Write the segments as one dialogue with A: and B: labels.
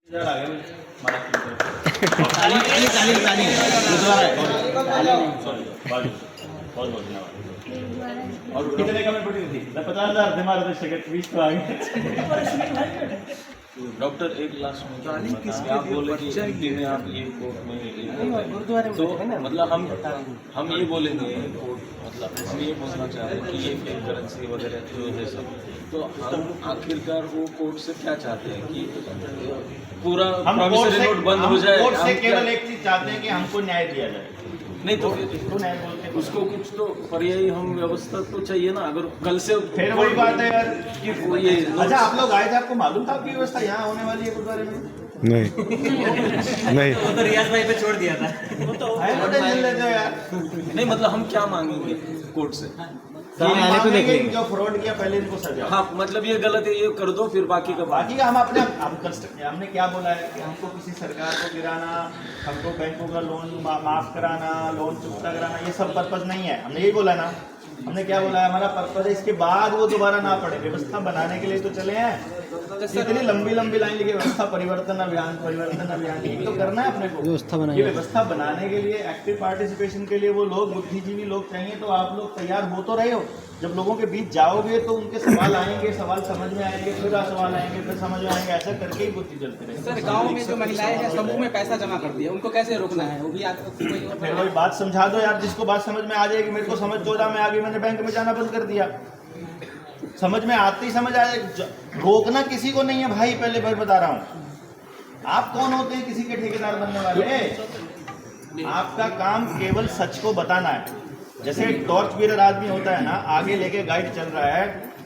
A: और कितने का मैं पड़ी थी 50,000 थे हमारे तो 20 तो आ गए।
B: डॉक्टर एक लास्ट में आप बोले कि एमपी में आप ये कोर्ट में तो मतलब हम ये बोलेंगे कोर्ट मतलब हम ये बोलना चाह रहे हैं कि ये फेक करेंसी वगैरह जो है सब तो हम आखिरकार वो कोर्ट से क्या चाहते हैं कि पूरा प्रॉमिसरी नोट बंद हो जाए।
A: कोर्ट से केवल एक चीज चाहते हैं कि हमको न्याय दिया जाए।
B: नहीं तो उसको कुछ तो पर्यायी हम व्यवस्था तो चाहिए ना। अगर कल से
A: फिर वही बात है यार
B: कि ये
A: अच्छा आप लोग आए थे, आपको मालूम था आपकी व्यवस्था यहाँ होने वाली है गुरुद्वारे में?
C: नहीं नहीं
D: वो तो रियाज भाई पे छोड़ दिया था।
A: वो तो टेंशन लेते हो यार।
B: नहीं मतलब हम क्या मांगेंगे कोर्ट से
A: जो फ्रॉड किया पहले इनको सजा।
B: हाँ मतलब ये गलत है ये कर दो फिर बाकी का
A: हम अपने हमने क्या बोला है कि हमको किसी सरकार को गिराना, हमको बैंकों का लोन माफ कराना, लोन चुकता कराना, ये सब पर्पज नहीं है। हमने यही बोला ना। हमने क्या बोला है हमारा पर्पज है इसके बाद वो दोबारा ना पड़े। व्यवस्था बनाने के लिए तो चले हैं। इतनी लंबी लंबी लाइन लिखी व्यवस्था परिवर्तन अभियान यही तो करना है अपने को। ये व्यवस्था बनाने के लिए एक्टिव पार्टिसिपेशन के लिए वो लोग बुद्धिजीवी लोग चाहिए। तो आप लोग तैयार हो तो रहे हो। जब लोगों के बीच जाओगे तो उनके सवाल आएंगे, सवाल समझ में आएंगे, फिर सवाल आएंगे, फिर समझ में आएंगे, ऐसा करके ही बुद्धि चलती रहेगी।
D: सर गांव में जो महिलाएं हैं समूह में पैसा जमा कर दिया, उनको कैसे रोकना है वो भी
A: फिर वही बात समझा दो यार, जिसको बात समझ में आ जाएगी। मेरे को समझ 14 में आ गई, मैंने बैंक में जाना बंद कर दिया। समझ में आते ही समझ आ जाए। रोकना किसी को नहीं है भाई, पहले भाई बता रहा हूँ। आप कौन होते हैं किसी के ठेकेदार बनने वाले? आपका काम केवल सच को बताना है। जैसे टॉर्च बीरर आदमी होता है ना, आगे लेके गाइड चल रहा है,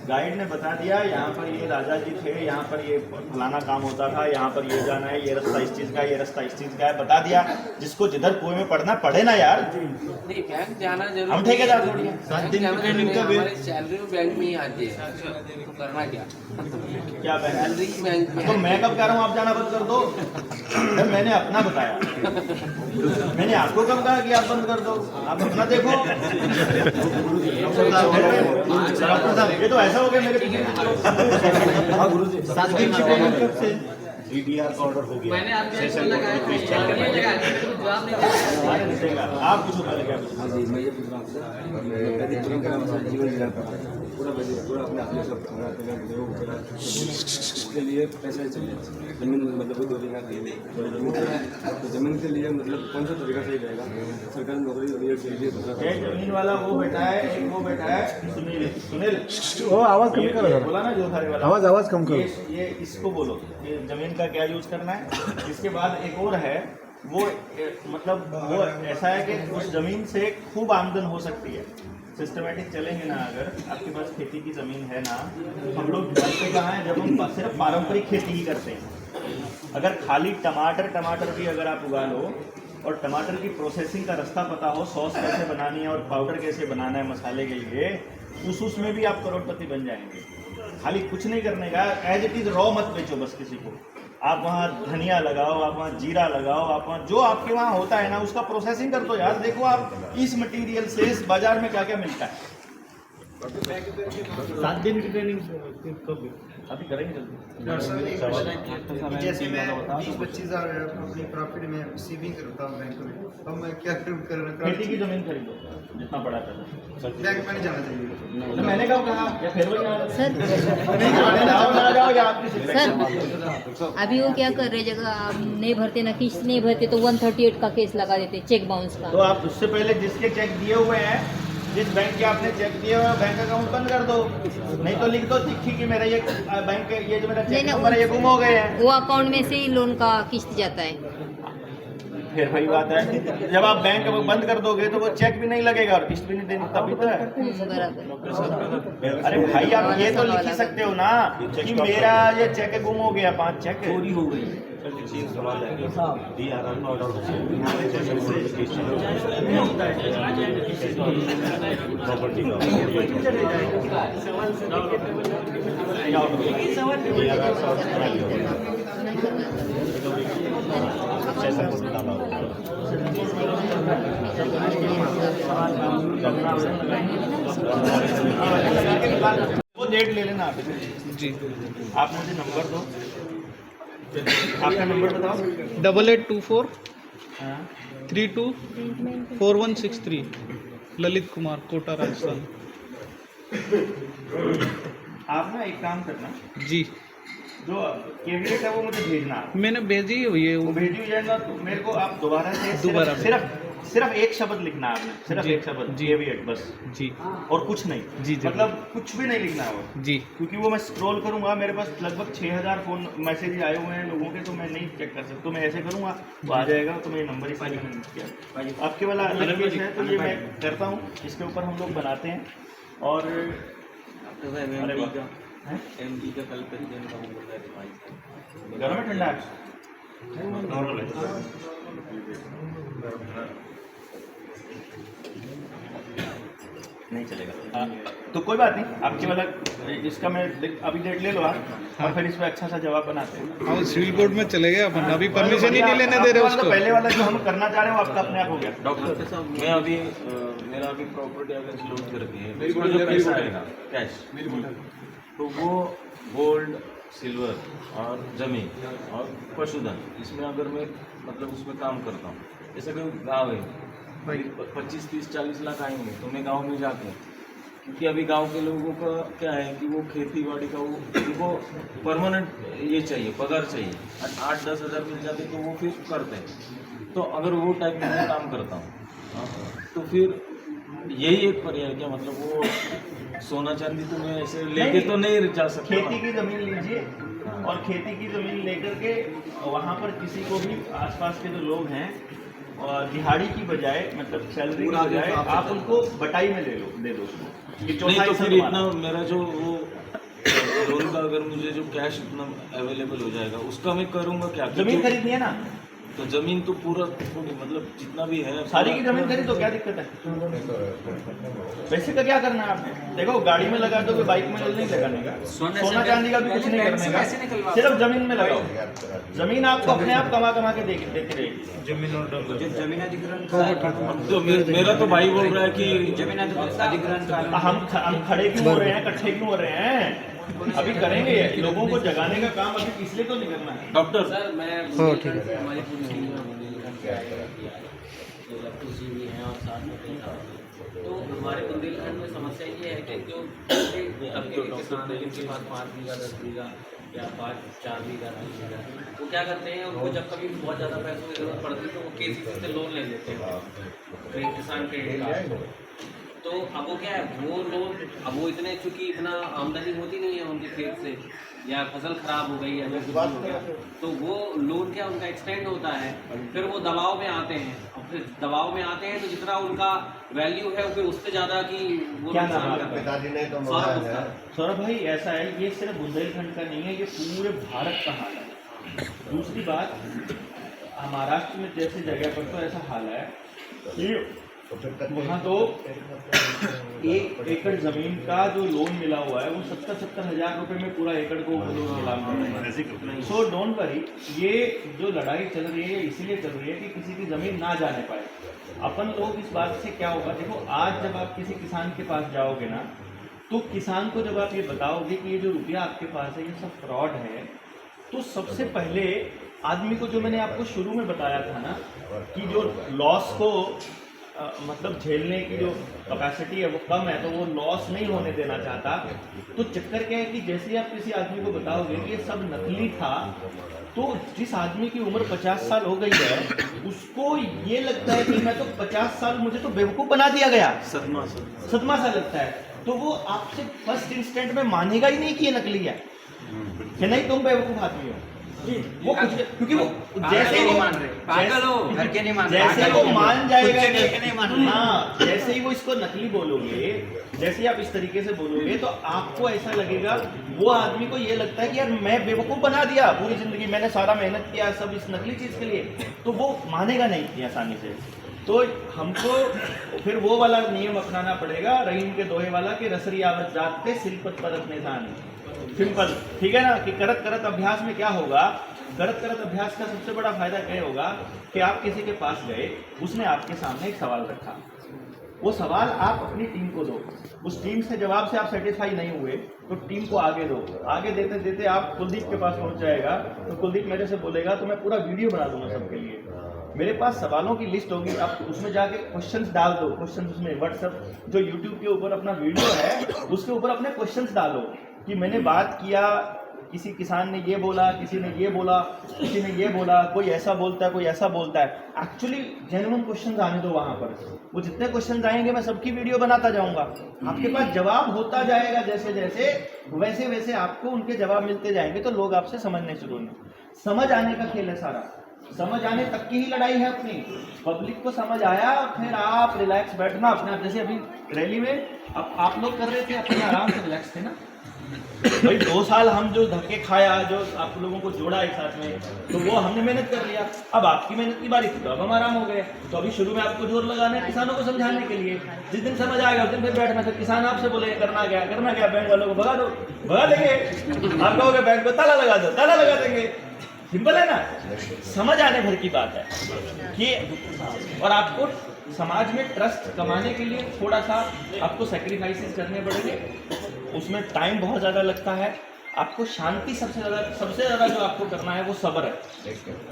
A: गाइड ने बता दिया यहाँ पर ये राजा जी थे, यहाँ पर ये फलाना काम होता था, यहाँ पर ये जाना है, ये रास्ता इस चीज़ का है, ये रास्ता इस चीज़ का है, बता दिया। जिसको जिधर कुएं में पढ़ना पढ़े ना यार।
E: नहीं बैंक जाना जरूर।
A: हम ठेकेदार थोड़ी हैं।
E: हमारी सैलरी बैंक में ही आती है तो करना क्या
A: बैंक
E: सैलरी बैंक में।
A: तो मैं कब कह रहा हूँ आप जाना बंद कर दो? मैंने अपना बताया। मैंने आपको कब कहा कि आप बंद कर दो? आप अपना देखो। ये तो ऐसा हो गया मेरे पीछे।
F: DDR का ऑर्डर हो गया।
E: मैंने आपको लगाया जवाब नहीं दिया।
A: आप कुछ पहले क्या
G: मैं ये पूछ रहा हूँ पूरा अपने हाथ में सब उसके लिए पैसे चाहिए। जमीन मतलब कोई 2 बीघा खरीदे तो जमीन के लिए मतलब कौन सा तरीका सही रहेगा? सरकारी नौकरी
A: जमीन वाला वो बैठा है, एक वो बैठा है सुनील।
C: वो आवाज कम करो सर।
A: बोला ना जो थारे वाला
C: आवाज कम करो।
A: ये इसको बोलो ये जमीन का क्या यूज करना है। इसके बाद एक और है वो मतलब वो ऐसा है कि उस जमीन से खूब आमदन हो सकती है। सिस्टमेटिक चलेंगे ना, अगर आपके पास खेती की ज़मीन है ना, हम लोग जानते कहाँ हैं जब हम सिर्फ पारंपरिक खेती ही करते हैं। अगर खाली टमाटर भी अगर आप उगा लो और टमाटर की प्रोसेसिंग का रास्ता पता हो, सॉस कैसे बनानी है और पाउडर कैसे बनाना है मसाले के लिए, उसमें भी आप करोड़पति बन जाएंगे। खाली कुछ नहीं करने का, एज इट इज़ रॉ मत बेचो बस किसी को। आप वहाँ धनिया लगाओ, आप वहाँ जीरा लगाओ, आप वहाँ जो आपके वहाँ होता है ना उसका प्रोसेसिंग कर दो यार। देखो आप इस मटेरियल से इस बाजार में क्या क्या मिलता है। 7 दिन की ट्रेनिंग अभी करेंगे जल्दी।
H: जैसे मैं 20-25 हज़ार अपनी प्रॉफिट में सेविंग करता हूँ बैंक में, अब मैं क्या करना?
A: खेती की जमीन खरीदो जितना बड़ा कर
H: बैंक में नहीं जाना चाहिए।
A: मैंने कब कहा या फिर वही
I: सर
A: सर
I: अभी वो क्या कर रहे, जगह आप नहीं भरते ना, किस्त नहीं भरते तो 138 का केस लगा देते, चेक बाउंस का।
A: तो आप उससे पहले जिसके चेक दिए हुए हैं, जिस बैंक के आपने चेक दिए हुए बैंक अकाउंट बंद कर दो। नहीं तो लिख दो तिखी कि मेरा ये बैंक ये जो मेरा चेक नंबर है ये गुम हो गए हैं।
I: वो अकाउंट में से ही लोन का किस्त जाता है।
A: फिर वही बात है, जब आप बैंक बंद कर दोगे तो वो चेक भी नहीं लगेगा और किस्त भी नहीं देनी, तभी तो है।
I: बराबर।
A: अरे भाई आप ये तो लिख ही सकते हो ना कि मेरा ये चेक गुम हो गया, 5 चेक चोरी हो गई। वो डेट ले लेना आप जी। आप मुझे नंबर दो, आपका नंबर बताओ।
F: 8824324163 ललित कुमार, कोटा, राजस्थान।
A: आप ना एक काम करना,
F: जी
A: जो कैविएट है वो मुझे भेजना आप।
F: मैंने भेजी हुई है
A: वो
F: वो।
A: भेजी हुई है ना, तो मेरे को आप दोबारा से
F: दोबारा
A: सिर्फ एक शब्द लिखना है आपने, सिर्फ
F: जी,
A: एक शब्द
F: जी।
A: कैविएट बस,
F: जी
A: और कुछ नहीं।
F: जी, जी।
A: मतलब कुछ भी नहीं लिखना है वो,
F: जी
A: क्योंकि वो मैं स्क्रॉल करूंगा, मेरे पास लगभग 6000 फोन मैसेज आए हुए हैं लोगों के, तो मैं नहीं चेक कर सकता। तो मैं ऐसे करूंगा तो आ जाएगा, तो मैं नंबर इसलिए मैंने लिख किया। आपके वाला अलग पेज है, तो ये मैं करता हूँ, इसके ऊपर हम लोग बनाते हैं। और अरे वाह, हैं? गर्म है ठंडा है? नॉर्मल है। नहीं चलेगा। तो कोई बात नहीं, आपके वाला इसका मैं अभी डेट ले लो आप, और फिर इस पर अच्छा सा जवाब बनाते हैं।
F: हाँ सिविल कोर्ट में चले गए अपन, अभी परमिशन ही नहीं लेने दे रहे उसको।
A: पहले वाला जो हम करना चाह रहे हो आपका अपने आप हो गया।
B: डॉक्टर साहब, मैं अभी मेरा अभी प्रॉपर्टी अगर लोड करती है, इसमें जो पैसा आएगा कैश, तो वो गोल्ड, सिल्वर और जमीन और पशुधन, इसमें अगर मैं मतलब उसमें काम करता हूँ, जैसे कोई गाँव है 25, 30, 40 लाख आएंगे, तो मैं गाँव में जाके, क्योंकि अभी गांव के लोगों का क्या है कि वो खेती बाड़ी का वो उनको परमानेंट ये चाहिए, पगार चाहिए, 8-10 हज़ार मिल जाते तो वो फिर करते हैं। तो अगर वो टाइप में मैं काम करता हूँ, तो फिर यही एक पर्याय क्या, मतलब वो सोना चांदी तो मैं ऐसे लेके तो नहीं जा सकता।
A: खेती की जमीन लीजिए, और खेती की जमीन लेकर के वहाँ पर किसी को भी आसपास के जो लोग हैं, और दिहाड़ी की बजाय, मतलब सैलरी की बजाय, आप उनको बटाई में दे दो
B: नहीं तो फिर इतना मेरा जो वो लोन का अगर मुझे जो कैश इतना अवेलेबल हो जाएगा, उसका मैं करूँगा क्या?
A: जमीन खरीदनी है ना,
B: तो जमीन तो पूरा मतलब जितना भी है
A: सारी की जमीन खरीदो, क्या दिक्कत है? पैसे का क्या करना है आपने? देखो गाड़ी में लगा दो, बाइक में नहीं लगाने का, सोना चांदी का भी कुछ नहीं करने का, सिर्फ जमीन में लगाओ। जमीन आपको अपने आप कमा कमा के देती रहेगी।
H: जमीन और जमीन अधिग्रहण
B: तो मेरा तो भाई बोल रहा है कि
H: जमीन अधिग्रहण का
A: हम खड़े क्यों हो रहे हैं, इकट्ठे क्यों हो रहे हैं? अभी करेंगे, लोगों को जगाने का काम अभी इसलिए तो नहीं करना है।
B: डॉक्टर
E: सर मैं हमारी पूरी टीम में इलेक्ट्रिसिटी भी है और साथ में तो हमारे बुंदेलखंड में समस्या ये है कि जो किसान है जिनके पास 5 बीघा 10 बीघा या 5-4 बीघा 3 बीघा, वो क्या करते हैं, उनको जब कभी बहुत ज़्यादा पैसों की जरूरत पड़ती है तो वो केसीसी से लोन ले लेते हैं, किसान क्रेडिट कार्ड। तो अब वो क्या है, वो लोन, अब वो इतने, चूँकि इतना आमदनी होती नहीं है उनके खेत से, या फसल खराब हो गई या कुछ हो गया, तो वो लोन क्या उनका एक्सटेंड होता है, फिर वो दबाव में आते हैं, और फिर दबाव में आते हैं तो जितना उनका वैल्यू है वो फिर उससे ज़्यादा की वो
A: क्या नाम है? सौरभ भाई, ऐसा है, ये सिर्फ बुंदेलखंड का नहीं है, ये पूरे भारत का हाल है। दूसरी बात, महाराष्ट्र में जैसी जगह पर तो ऐसा हाल है कि वहाँ तो 1 एकड़ जमीन का जो लोन मिला हुआ है वो 70-70 हज़ार रुपये में पूरा एकड़ को वो लोग नीलाम कर रहे हैं। सो डोंट वरी, ये जो लड़ाई चल रही है इसीलिए चल रही है कि किसी की जमीन ना जाने पाए। अपन लोग इस बात से क्या होगा, देखो आज जब आप किसी किसान के पास जाओगे ना, तो किसान को जब आप ये बताओगे कि ये जो रुपया आपके पास है ये सब फ्रॉड है, तो सबसे पहले आदमी को, जो मैंने आपको शुरू में बताया था ना कि जो लॉस को मतलब झेलने की जो कैपेसिटी है वो कम है, तो वो लॉस नहीं होने देना चाहता। तो चक्कर क्या है कि जैसे आप किसी आदमी को बताओगे कि ये सब नकली था, तो जिस आदमी की उम्र 50 साल हो गई है उसको ये लगता है कि मैं तो 50 साल, मुझे तो बेवकूफ़ बना दिया गया, सदमा सा लगता है। तो वो आपसे फर्स्ट इंस्टेंट में मानेगा ही नहीं कि ये नकली है, कि नहीं तुम बेवकूफ़ आदमी हो। वो कुछ, क्योंकि वो जैसे ही मान रहे, पागल हो, घर के नहीं मान रहे, जैसे ही वो मान जाएगा कि हाँ, जैसे ही वो इसको नकली बोलोगे, जैसे ही आप इस तरीके से बोलोगे, तो आपको ऐसा लगेगा, वो आदमी को ये लगता है कि यार मैं बेवकूफ़ बना दिया पूरी ज़िंदगी, मैंने सारा मेहनत किया सब इस नकली चीज़ के लिए, तो वो मानेगा नहीं इतनी आसानी से। तो हमको फिर वो वाला नियम अपनाना पड़ेगा, रहीम के दोहे वाला, कि रसरी आवत जात पे सिलपत पर अपने जान। सिंपल, ठीक है ना, कि करत करत अभ्यास में क्या होगा, करत करत अभ्यास का सबसे बड़ा फायदा क्या होगा कि आप किसी के पास गए, उसने आपके सामने एक सवाल रखा, वो सवाल आप अपनी टीम को दो, उस टीम से जवाब से आप सेटिस्फाई नहीं हुए तो टीम को आगे दो, आगे देते देते आप कुलदीप के पास पहुंच जाएगा तो कुलदीप मेरे से बोलेगा तो मैं पूरा वीडियो बना दूंगा सबके लिए। मेरे पास सवालों की लिस्ट होगी, आप उसमें जाके क्वेश्चंस डाल दो, क्वेश्चंस उसमें व्हाट्सएप जो यूट्यूब के ऊपर अपना वीडियो है उसके ऊपर अपने क्वेश्चंस डालो कि मैंने बात किया, किसी किसान ने ये बोला, किसी ने ये बोला, किसी ने ये बोला, कोई ऐसा बोलता है, कोई ऐसा बोलता है। एक्चुअली जेन्युइन क्वेश्चंस आने दो वहाँ पर, वो जितने क्वेश्चंस आएंगे मैं सबकी वीडियो बनाता जाऊंगा, आपके पास जवाब होता जाएगा, जैसे जैसे वैसे वैसे आपको उनके जवाब मिलते जाएंगे तो लोग आपसे समझने शुरू होंगे। समझ आने का खेल है सारा, समझ आने तक की ही लड़ाई है अपनी। पब्लिक को समझ आया फिर आप रिलैक्स बैठना अपने आप, जैसे अभी रैली में अब आप लोग कर रहे थे अपने आराम से रिलैक्स थे ना भाई। 2 साल हम जो धक्के खाया, जो आप लोगों को जोड़ा एक साथ में, तो वो हमने मेहनत कर लिया, अब आपकी मेहनत की बारी थी तो अब हम आराम हो गए। तो अभी शुरू में आपको जोर लगाना है किसानों को समझाने के लिए, जिस दिन समझ आएगा उस दिन फिर बैठना, फिर किसान आपसे बोले करना क्या बैंक वालों को भगा दो, भगा देंगे, आप कहोगे बैंक को ताला लगा दो, ताला लगा देंगे। सिंपल है ना, समझ आने भर की बात है कि और आपको समाज में ट्रस्ट कमाने के लिए थोड़ा सा आपको सेक्रीफाइसेस करने पड़ेंगे, उसमें टाइम बहुत ज़्यादा लगता है। आपको शांति सबसे ज़्यादा जो आपको करना है वो सब्र है।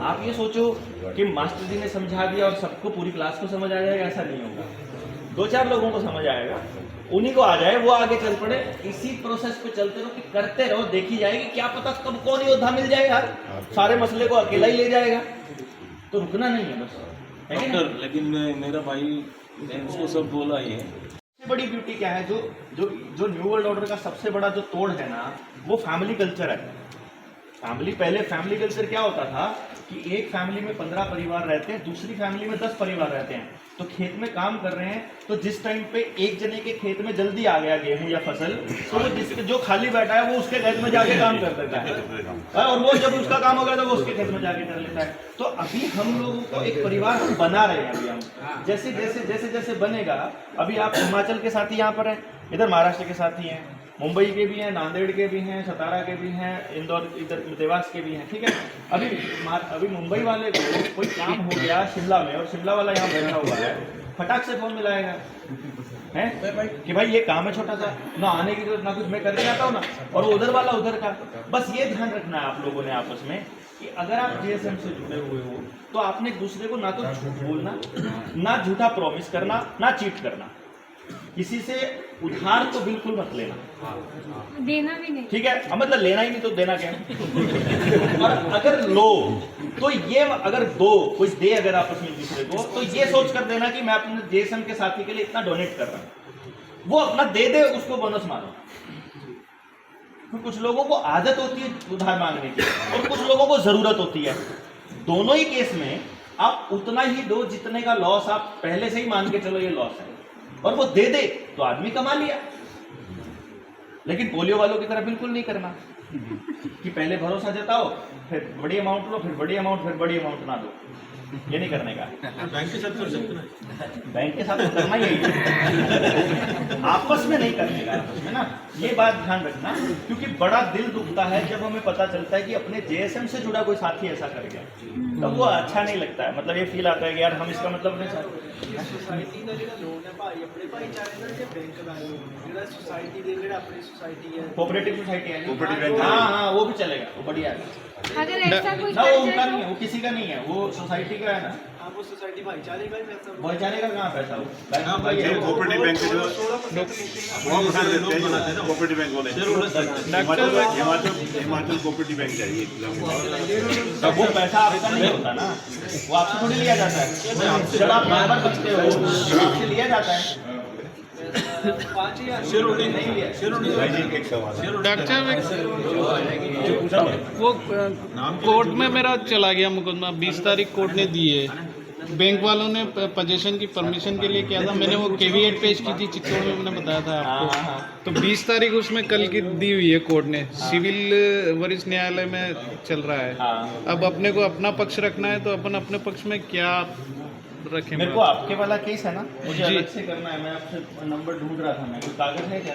A: आप ये सोचो कि मास्टर जी ने समझा दिया और सबको पूरी क्लास को समझ आ जाएगा, ऐसा नहीं होगा। 2-4 लोगों को समझ आएगा, उन्हीं को आ जाए, वो आगे चल पड़े। इसी प्रोसेस पे चलते रहो कि करते रहो, देखी जाएगी, क्या पता कब कौन योद्धा मिल जाए यार, सारे मसले को अकेला ही ले जाएगा। तो रुकना नहीं है बस, है कि नहीं?
B: लेकिन मेरा भाई ने उसको सब बोला ही है।
A: सबसे बड़ी ब्यूटी क्या है, जो न्यू वर्ल्ड ऑर्डर का सबसे बड़ा जो तोड़ है ना, वो फैमिली कल्चर है। पहले फैमिली कल्चर क्या होता था कि एक फैमिली में 15 परिवार रहते हैं, दूसरी फैमिली में 10 परिवार रहते हैं। तो खेत में काम कर रहे हैं, तो जिस टाइम पे एक जने के खेत में जल्दी आ गया गेहूं या फसल, तो वो जिसके जो खाली बैठा है वो उसके खेत में जाके काम कर देता है, और वो जब उसका काम हो गया तो वो उसके खेत में जाके कर लेता है। तो अभी हम लोगों को एक परिवार हम बना रहे हैं। अभी हम जैसे बनेगा, अभी आप हिमाचल के साथी यहाँ पर हैं, इधर महाराष्ट्र के साथी हैं, मुंबई के भी हैं, नांदेड़ के भी हैं, सतारा के भी हैं, इंदौर इधर देवास के भी हैं, ठीक है। अभी मुंबई वाले को कोई काम हो गया शिमला में और शिमला वाला यहाँ बैठा हुआ है, फटाक से फोन मिलाएगा है कि भाई ये काम है छोटा सा, ना आने की जरूरत, ना कुछ मैं करके आता हूँ ना, और वो उधर वाला उधर का। बस ये ध्यान रखना है आप लोगों ने आपस में कि अगर आप जीएसएम से जुड़े हुए हो तो आपने एक दूसरे को ना तो झूठ बोलना, ना झूठा प्रॉमिस करना, ना चीट करना। किसी से उधार तो बिल्कुल मत लेना,
I: देना भी नहीं, ठीक
A: है। मतलब लेना ही नहीं तो देना क्या और अगर लो तो ये, अगर दो कोई दे अगर आपस में दूसरे को, तो ये सोच कर देना कि मैं अपने जेएसएम के साथी के लिए इतना डोनेट कर रहा हूँ, वो अपना दे दे, उसको बोनस मानो। तो कुछ लोगों को आदत होती है उधार मांगने की और कुछ लोगों को जरूरत होती है। दोनों ही केस में आप उतना ही दो जितने का लॉस आप पहले से ही मान के चलो ये लॉस है, और वो दे दे तो आदमी कमा लिया। लेकिन पोलियो वालों की तरह बिल्कुल नहीं करना कि पहले भरोसा जताओ, फिर बड़ी अमाउंट लो, फिर बड़ी अमाउंट, फिर बड़ी अमाउंट ना दो। ये नहीं करने का। बैंक के साथ कर सकते हैं, बैंक के साथ तो करना ही है, आपस में नहीं करने का, है ना। ये बात ध्यान रखना, क्योंकि बड़ा दिल दुखता है जब हमें पता चलता है कि अपने जेएसएम से जुड़ा कोई साथी ऐसा कर गया, तब वो अच्छा नहीं लगता है। मतलब ये फील आता है कि यार हम इसका मतलब नहीं चाहते। कोऑपरेटिव सोसाइटी है, हाँ वो भी चलेगा, वो बढ़िया है।
I: अगर ऐसा कोई
A: ना वो उनका नहीं है, वो किसी का नहीं है, वो सोसाइटी का है ना।
H: वो सोसाइटी भाईचारे का
A: कहाँ पैसा हो,
C: कोऑपरेटिव बैंक के जो कोऑपरेटिव बैंक बोले हिमाचल कोऑपरेटिव बैंक चाहिए,
A: तो वो पैसा आपका नहीं होता ना, वो आपसे थोड़ी लिया जाता है। जब आप मेंबर बनते हो आपसे लिया जाता है।
F: डॉक्टर साहब, वो कोर्ट में मेरा चला गया मुकदमा, 20 तारीख कोर्ट ने दी है। बैंक वालों ने पोजीशन की परमिशन के लिए किया था, मैंने वो केवीएट पेश की थी चित्तौड़ में, मैंने बताया था आपको। तो 20 तारीख उसमें कल की दी हुई है कोर्ट ने, सिविल वरिष्ठ न्यायालय में चल रहा है। अब अपने को अपना पक्ष रखना है तो अपन अपने पक्ष में क्या रखें?
A: मेरे को आपके वाला केस है ना, मुझे अलग से करना है। मैं आपसे नंबर ढूंढ रहा था, मैं कोई कागज है क्या?